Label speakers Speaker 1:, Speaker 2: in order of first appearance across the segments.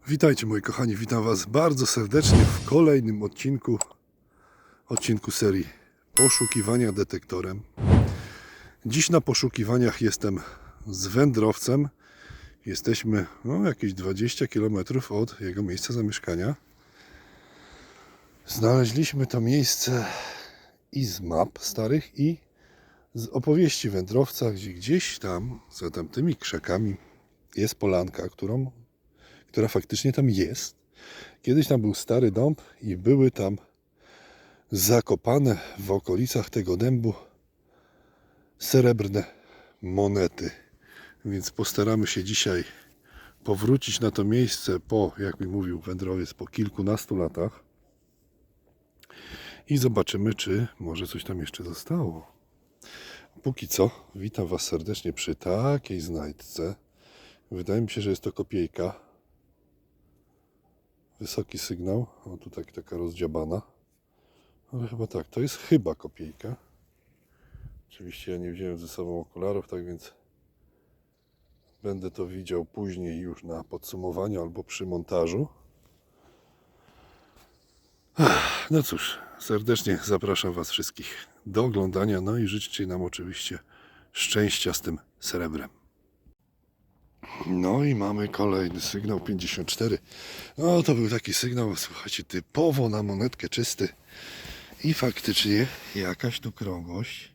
Speaker 1: Witajcie moi kochani, witam Was bardzo serdecznie w kolejnym odcinku serii poszukiwania detektorem. Dziś na poszukiwaniach jestem z wędrowcem. Jesteśmy jakieś 20 km od jego miejsca zamieszkania. Znaleźliśmy to miejsce i z map starych, i z opowieści wędrowca, gdzie gdzieś tam, za tamtymi krzakami jest polanka, która faktycznie tam jest. Kiedyś tam był stary dąb i były tam zakopane w okolicach tego dębu srebrne monety. Więc postaramy się dzisiaj powrócić na to miejsce po, jak mi mówił wędrowiec, po kilkunastu latach i zobaczymy, czy może coś tam jeszcze zostało. Póki co witam Was serdecznie przy takiej znajdce. Wydaje mi się, że jest to kopiejka. Wysoki sygnał, o tu taka rozdziabana, ale chyba tak, to jest chyba kopiejka. Oczywiście ja nie wziąłem ze sobą okularów, tak więc będę to widział później już na podsumowaniu albo przy montażu. No cóż, serdecznie zapraszam Was wszystkich do oglądania, no i życzcie nam oczywiście szczęścia z tym srebrem. No i mamy kolejny sygnał 54. No to był taki sygnał, słuchajcie, typowo na monetkę czysty. I faktycznie jakaś tu krągłość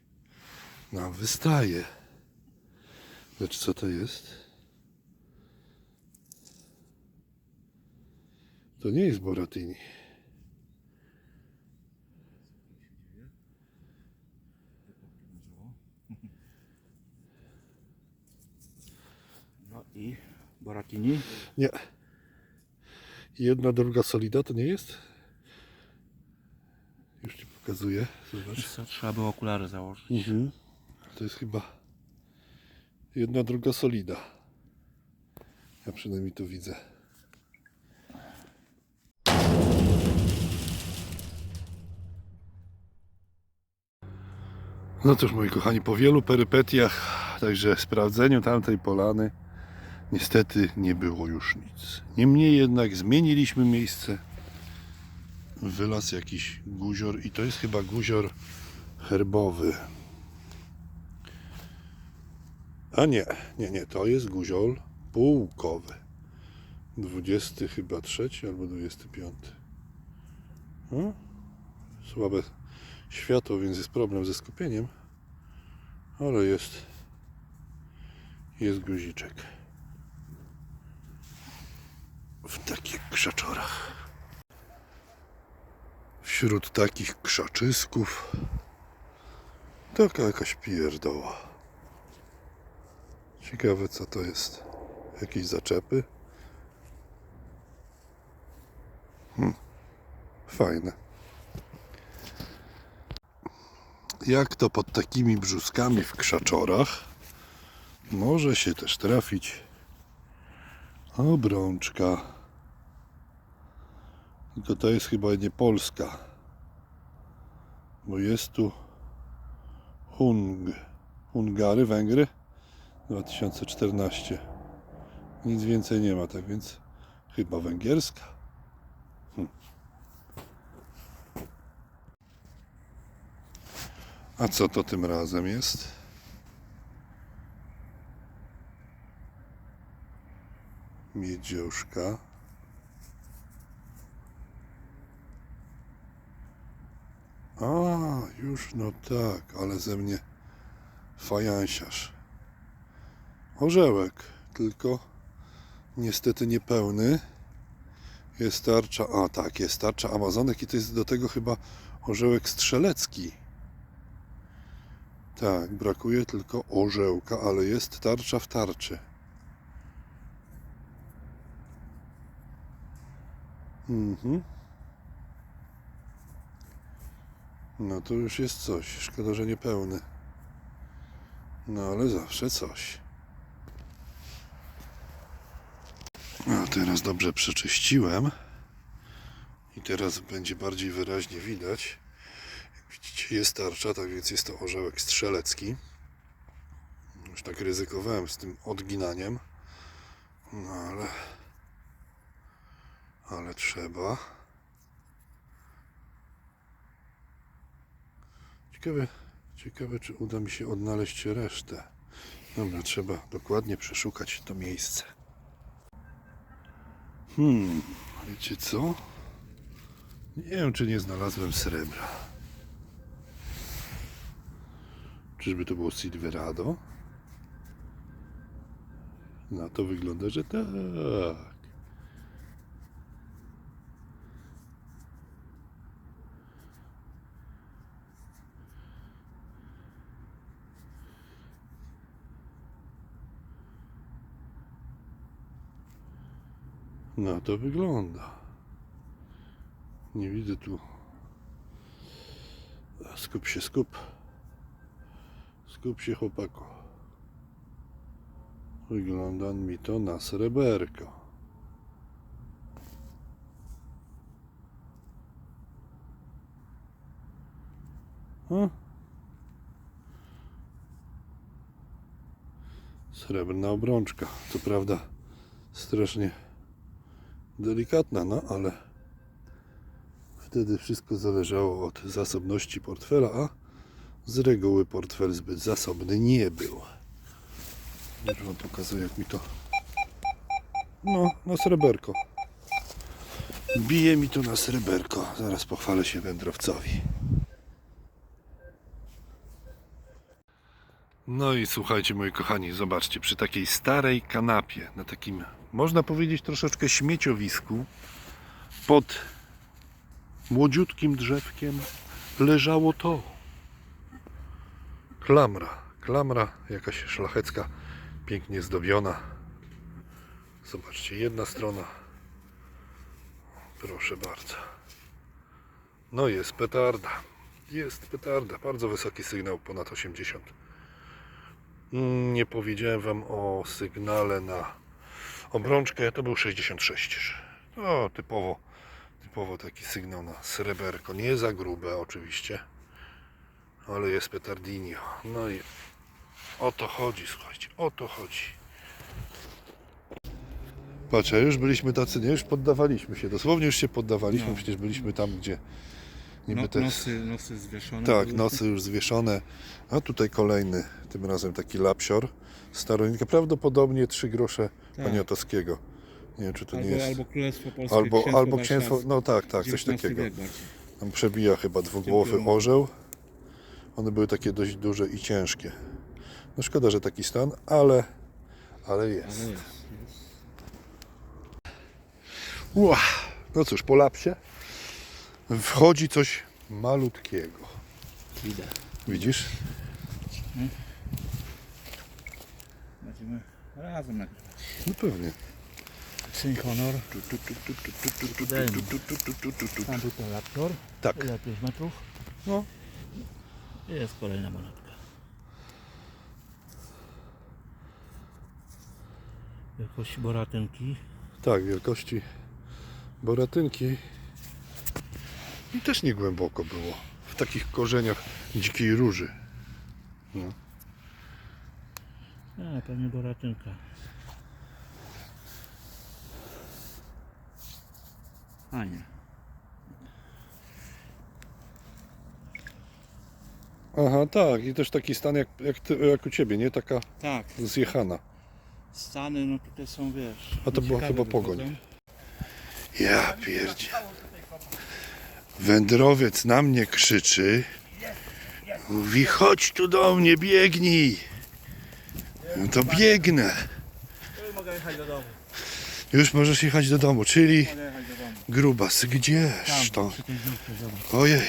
Speaker 1: nam wystaje. Lecz co to jest? To nie jest Boratini.
Speaker 2: No i Boratini?
Speaker 1: Nie. Jedna druga solida to nie jest? Już Ci pokazuję. Zobacz.
Speaker 2: Co, trzeba było okulary założyć.
Speaker 1: To jest chyba jedna druga solida. Ja przynajmniej to widzę. No cóż moi kochani, po wielu perypetiach, także sprawdzeniu tamtej polany, niestety nie było już nic. Niemniej jednak zmieniliśmy miejsce. Wylazł jakiś guzior i to jest chyba guzior herbowy. A nie, to jest guzior półkowy. 20 chyba 3 albo 25. Słabe światło, więc jest problem ze skupieniem, ale jest guziczek w takich krzaczorach. Wśród takich krzaczysków taka jakaś pierdoła. Ciekawe co to jest. Jakieś zaczepy? Fajne. Jak to pod takimi brzuskami w krzaczorach może się też trafić obrączka. Tylko to jest chyba nie polska, bo jest tu Hungary, Węgry 2014. Nic więcej nie ma, tak więc chyba węgierska. A co to tym razem jest? Miedziuszka. A, już no tak, ale ze mnie fajansiarz. Orzełek, tylko niestety niepełny. Jest tarcza, a tak, jest tarcza Amazonek i to jest do tego chyba orzełek strzelecki. Tak, brakuje tylko orzełka, ale jest tarcza w tarczy. Mhm. No to już jest coś. Szkoda, że niepełny. No ale zawsze coś. No teraz dobrze przeczyściłem. I teraz będzie bardziej wyraźnie widać. Jak widzicie, jest tarcza, tak więc jest to orzełek strzelecki. Już tak ryzykowałem z tym odginaniem. No ale trzeba. Ciekawe, czy uda mi się odnaleźć resztę. Dobra, trzeba dokładnie przeszukać to miejsce. Wiecie co? Nie wiem, czy nie znalazłem srebra. Czyżby to było Silverado? Na to wygląda, że tak. Na to wygląda. Nie widzę tu. Skup się, skup. Skup się, chłopaku. Wygląda mi to na sreberko. Srebrna obrączka. Co prawda strasznie delikatna, no ale wtedy wszystko zależało od zasobności portfela, a z reguły portfel zbyt zasobny nie był. Już wam pokazuję, jak mi to... No, na sreberko. Bije mi to na sreberko. Zaraz pochwalę się wędrowcowi. No i słuchajcie, moi kochani, zobaczcie, przy takiej starej kanapie, na takim, można powiedzieć, troszeczkę śmieciowisku, pod młodziutkim drzewkiem leżało to. Klamra jakaś szlachecka, pięknie zdobiona. Zobaczcie, jedna strona. Proszę bardzo. No jest petarda. Jest petarda. Bardzo wysoki sygnał, ponad 80. Nie powiedziałem wam o sygnale na obrączkę. To był 66. To typowo taki sygnał na sreberko. Nie za grube oczywiście, ale jest petardinio. No i o to chodzi, słuchajcie. O to chodzi. Patrz, już byliśmy tacy, nie? Już poddawaliśmy się. Dosłownie już się poddawaliśmy.
Speaker 2: No.
Speaker 1: Przecież byliśmy tam, gdzie niby te...
Speaker 2: Nosy zwieszone.
Speaker 1: Tak,
Speaker 2: były.
Speaker 1: nosy już zwieszone. A tutaj kolejny, tym razem taki lapsior. Starolinka, prawdopodobnie 3 grosze
Speaker 2: Tak.
Speaker 1: Poniatowskiego. Nie wiem, czy to nie jest...
Speaker 2: Albo Królestwo Polskie,
Speaker 1: Albo księstwo, no tak, coś
Speaker 2: XIX
Speaker 1: takiego.
Speaker 2: wiek bardziej.
Speaker 1: Tam przebija chyba dwugłowy orzeł. One były takie dość duże i ciężkie. No szkoda, że taki stan, ale jest.
Speaker 2: Ale jest.
Speaker 1: Ua, no cóż, po lapsie wchodzi coś malutkiego.
Speaker 2: Idę.
Speaker 1: Widzisz?
Speaker 2: Będziemy razem nagrywać.
Speaker 1: No pewnie.
Speaker 2: Syn honor. Tam był ten raptor.
Speaker 1: Tak.
Speaker 2: Ile 5 metrów?
Speaker 1: No.
Speaker 2: I jest kolejna monetka. Wielkości boratynki.
Speaker 1: Tak, wielkości boratynki. I też nie głęboko było. W takich korzeniach dzikiej róży. No.
Speaker 2: A, pewnie boratynka. A nie.
Speaker 1: Aha, tak. I też taki stan jak u Ciebie, nie? Taka
Speaker 2: Tak.
Speaker 1: zjechana.
Speaker 2: Stany, no tutaj są, wiesz...
Speaker 1: A to była
Speaker 2: ciekawe
Speaker 1: chyba
Speaker 2: wychodzą.
Speaker 1: pogoń. Ja pierdzie. Wędrowiec na mnie krzyczy. Mówi, chodź tu do mnie, biegnij. No to biegnę.
Speaker 2: Mogę jechać do domu.
Speaker 1: Już możesz jechać do domu, czyli
Speaker 2: Mogę jechać do domu.
Speaker 1: grubas. Gdzież to?
Speaker 2: Przy tej dziurce, zobacz.
Speaker 1: Ojej.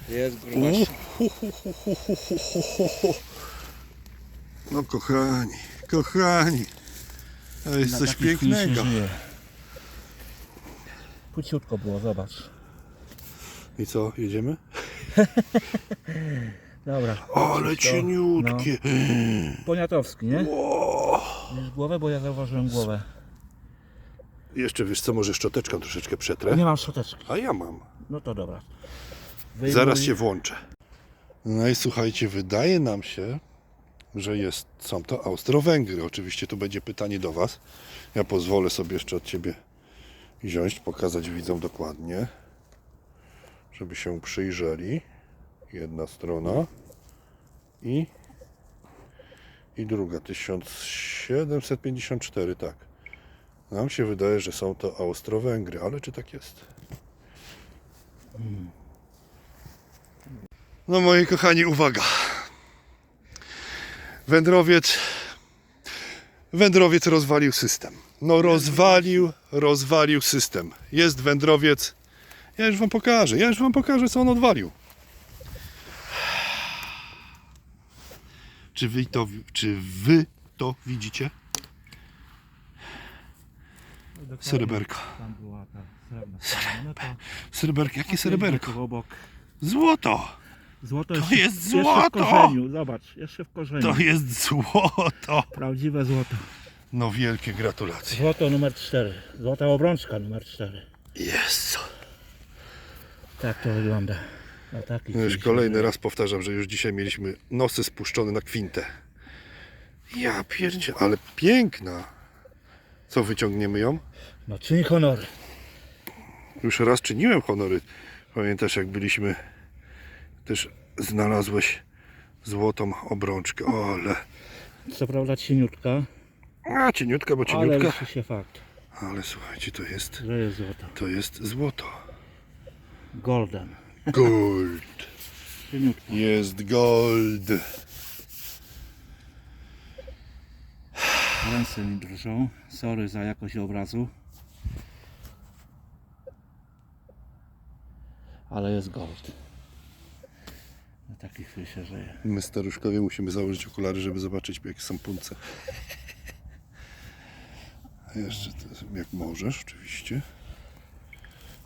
Speaker 2: Jest grubaś.
Speaker 1: No kochani, to jest coś pięknego.
Speaker 2: płyciutko było, zobacz.
Speaker 1: I co, jedziemy?
Speaker 2: Dobra.
Speaker 1: Ale cieniutkie.
Speaker 2: No. Poniatowski, nie?
Speaker 1: Ło.
Speaker 2: Widzisz głowę, bo ja zauważyłem głowę.
Speaker 1: Jeszcze wiesz co, może szczoteczką troszeczkę przetrę?
Speaker 2: Nie mam szczoteczki.
Speaker 1: A ja mam.
Speaker 2: No to dobra. Wyjmuj.
Speaker 1: Zaraz się włączę. No i słuchajcie, wydaje nam się, że są to Austro-Węgry. Oczywiście tu będzie pytanie do Was. Ja pozwolę sobie jeszcze od Ciebie wziąć, pokazać widzom dokładnie, żeby się przyjrzeli. Jedna strona i druga, 1754, tak. Nam się wydaje, że są to Austro-Węgry, ale czy tak jest? No moi kochani, uwaga. Wędrowiec rozwalił system. No rozwalił system. Jest wędrowiec. Ja już wam pokażę, co on odwalił. Czy wy to widzicie? Sreberko.
Speaker 2: Tam była ta srebrna moneta.
Speaker 1: Sreberko, jakie sreberko?
Speaker 2: Obok.
Speaker 1: Złoto!
Speaker 2: Złoto
Speaker 1: To jest
Speaker 2: jeszcze
Speaker 1: złoto!
Speaker 2: w korzeniu. Zobacz, jeszcze w korzeniu.
Speaker 1: To jest złoto!
Speaker 2: Prawdziwe złoto.
Speaker 1: No wielkie gratulacje.
Speaker 2: Złoto numer 4. Złota obrączka numer 4.
Speaker 1: Jest.
Speaker 2: Tak to wygląda. Na taki
Speaker 1: Już kolejny raz powtarzam, że już dzisiaj mieliśmy nosy spuszczone na kwintę. Ja pierdzie, ale piękna. Co, wyciągniemy ją?
Speaker 2: No czyń honory.
Speaker 1: Już raz czyniłem honory. Pamiętasz, jak byliśmy, też znalazłeś złotą obrączkę. O, ale...
Speaker 2: Co prawda cieniutka,
Speaker 1: A, cieniutka, bo
Speaker 2: ale
Speaker 1: cieniutka.
Speaker 2: liczy się fakt,
Speaker 1: Ale słuchajcie, to jest
Speaker 2: że jest złoto.
Speaker 1: złoto.
Speaker 2: Golden.
Speaker 1: Gold.
Speaker 2: Cieniutka.
Speaker 1: Jest gold.
Speaker 2: Ręce mi drżą. Sorry za jakość obrazu. Ale jest gold. Na takich się żyje.
Speaker 1: My staruszkowie musimy założyć okulary, żeby zobaczyć, jakie są punce. A jeszcze, jak możesz, oczywiście.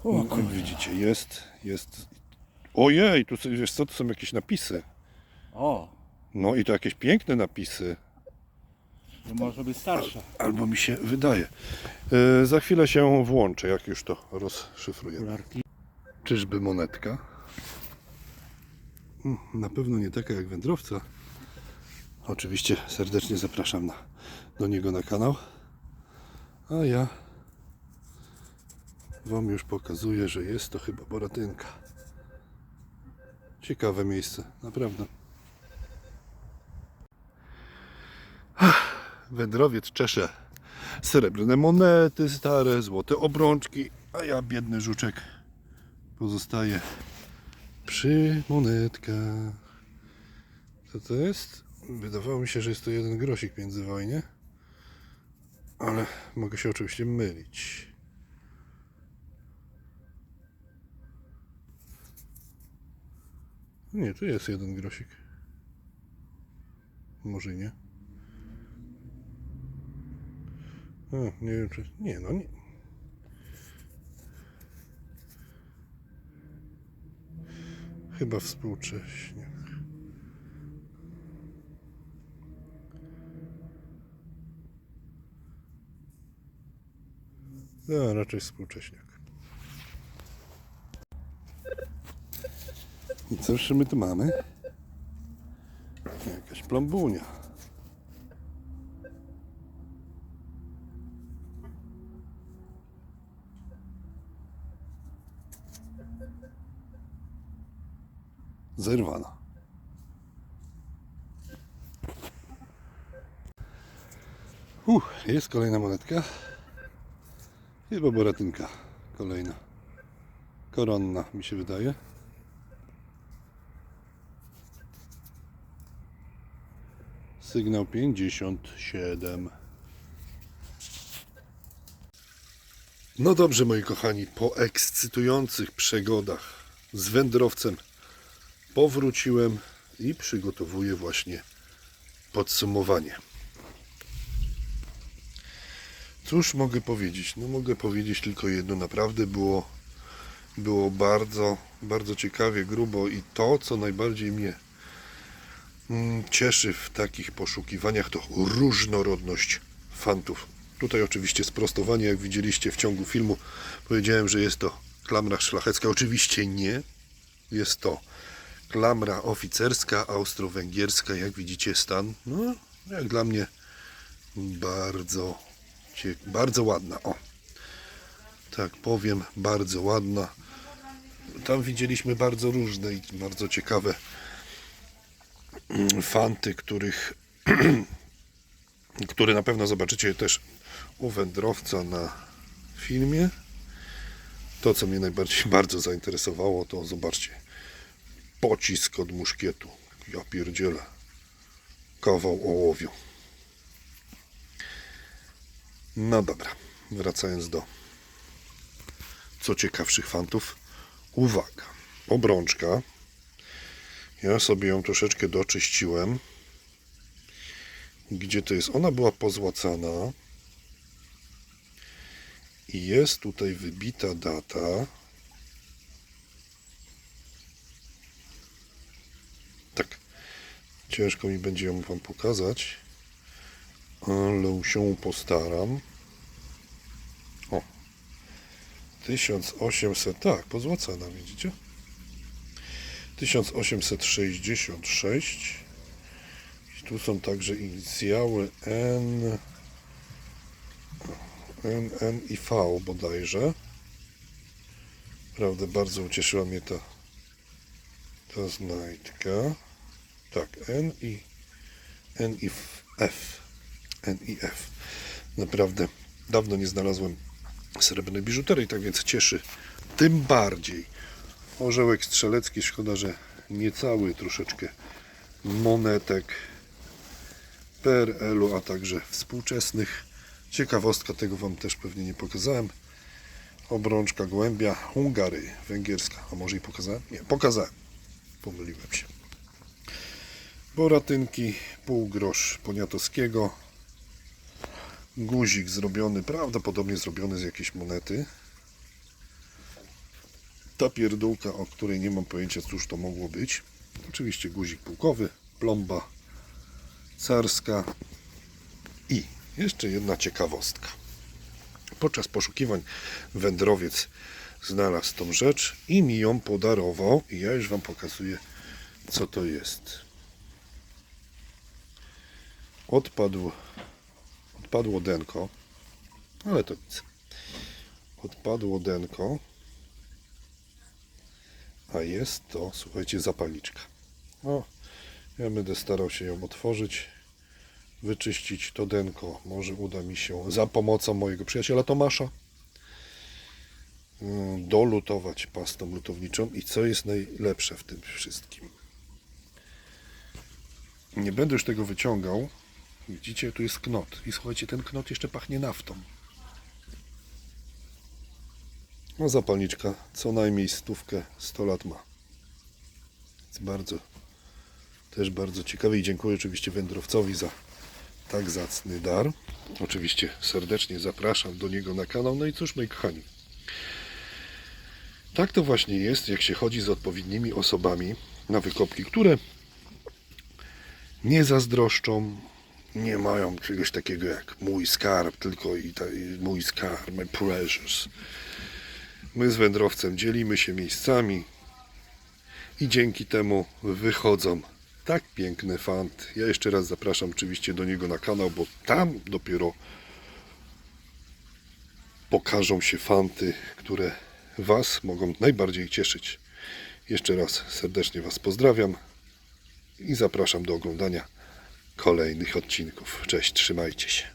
Speaker 2: O,
Speaker 1: Jak widzicie, jest. Ojej, tu wiesz co, tu są jakieś napisy.
Speaker 2: O,
Speaker 1: No i to jakieś piękne napisy.
Speaker 2: to może być starsza.
Speaker 1: Albo mi się wydaje. Za chwilę się włączę, jak już to rozszyfruję.
Speaker 2: Okularki.
Speaker 1: Czyżby monetka? Na pewno nie taka jak wędrowca. Oczywiście serdecznie zapraszam do niego na kanał. A ja wam już pokazuję, że jest to chyba Boratynka. Ciekawe miejsce, naprawdę. Wędrowiec czesze srebrne monety stare, złote obrączki, a ja, biedny żuczek, pozostaję przy monetkach. Co to jest? Wydawało mi się, że jest to 1 grosik międzywojnie, ale mogę się oczywiście mylić. Nie, tu jest 1 grosik. Może nie. A, nie wiem czy... Nie, no nie. Chyba współcześnie. No, raczej współcześniak. I cóż my tu mamy? Jakaś plombunia. Zerwana. Jest kolejna monetka. Chyba Boratynka. Kolejna. Koronna, mi się wydaje. Sygnał 57. No dobrze, moi kochani, po ekscytujących przygodach z wędrowcem powróciłem i przygotowuję właśnie podsumowanie. Cóż mogę powiedzieć? No mogę powiedzieć tylko jedno. Naprawdę było bardzo, bardzo ciekawie, grubo i to, co najbardziej mnie cieszy w takich poszukiwaniach, to różnorodność fantów. Tutaj oczywiście sprostowanie, jak widzieliście w ciągu filmu, powiedziałem, że jest to klamra szlachecka. Oczywiście nie. Jest to klamra oficerska, austro-węgierska. Jak widzicie, stan, no, jak dla mnie bardzo ładna. O, tak powiem, bardzo ładna. Tam widzieliśmy bardzo różne i bardzo ciekawe fanty, które na pewno zobaczycie też u wędrowca na filmie. To, co mnie najbardziej bardzo zainteresowało, to zobaczcie, pocisk od muszkietu. Ja pierdzielę, kawał ołowiu. No dobra, wracając do co ciekawszych fantów. Uwaga, obrączka. Ja sobie ją troszeczkę doczyściłem. Gdzie to jest? Ona była pozłacana. I jest tutaj wybita data. Tak. Ciężko mi będzie ją wam pokazać. Ale się postaram. O. 1800. Tak, pozłacana, widzicie? 1866. I tu są także inicjały N i V bodajże. Prawda, bardzo ucieszyła mnie ta znajdka. Tak, N i F. Naprawdę dawno nie znalazłem srebrnej biżuterii, tak więc cieszy tym bardziej. Orzełek strzelecki, szkoda, że niecały, troszeczkę monetek PRL-u, a także współczesnych. Ciekawostka, tego wam też pewnie nie pokazałem. Obrączka gołębia Hungary, węgierska. A może i pokazałem? Nie, pokazałem. Pomyliłem się. Boratynki, półgrosz poniatowskiego. Guzik zrobiony, prawdopodobnie zrobiony z jakiejś monety. Ta pierdółka, o której nie mam pojęcia, cóż to mogło być. Oczywiście guzik pułkowy, plomba carska. I jeszcze jedna ciekawostka. Podczas poszukiwań wędrowiec znalazł tą rzecz i mi ją podarował. I ja już wam pokazuję, co to jest. Odpadło denko, ale to nic. Odpadło denko, a jest to, słuchajcie, zapalniczka. No, ja będę starał się ją otworzyć, wyczyścić to denko. Może uda mi się za pomocą mojego przyjaciela Tomasza dolutować pastą lutowniczą. I co jest najlepsze w tym wszystkim? Nie będę już tego wyciągał. Widzicie, tu jest knot. I słuchajcie, ten knot jeszcze pachnie naftą. No, zapalniczka co najmniej 100 lat ma. Jest też bardzo ciekawy i dziękuję oczywiście wędrowcowi za tak zacny dar. Oczywiście serdecznie zapraszam do niego na kanał. No i cóż, moi kochani, tak to właśnie jest, jak się chodzi z odpowiednimi osobami na wykopki, które nie zazdroszczą, nie mają czegoś takiego jak mój skarb, tylko mój skarb, my precious. My z wędrowcem dzielimy się miejscami i dzięki temu wychodzą tak piękne fanty. Ja jeszcze raz zapraszam oczywiście do niego na kanał, bo tam dopiero pokażą się fanty, które was mogą najbardziej cieszyć. Jeszcze raz serdecznie was pozdrawiam i zapraszam do oglądania kolejnych odcinków. Cześć, trzymajcie się.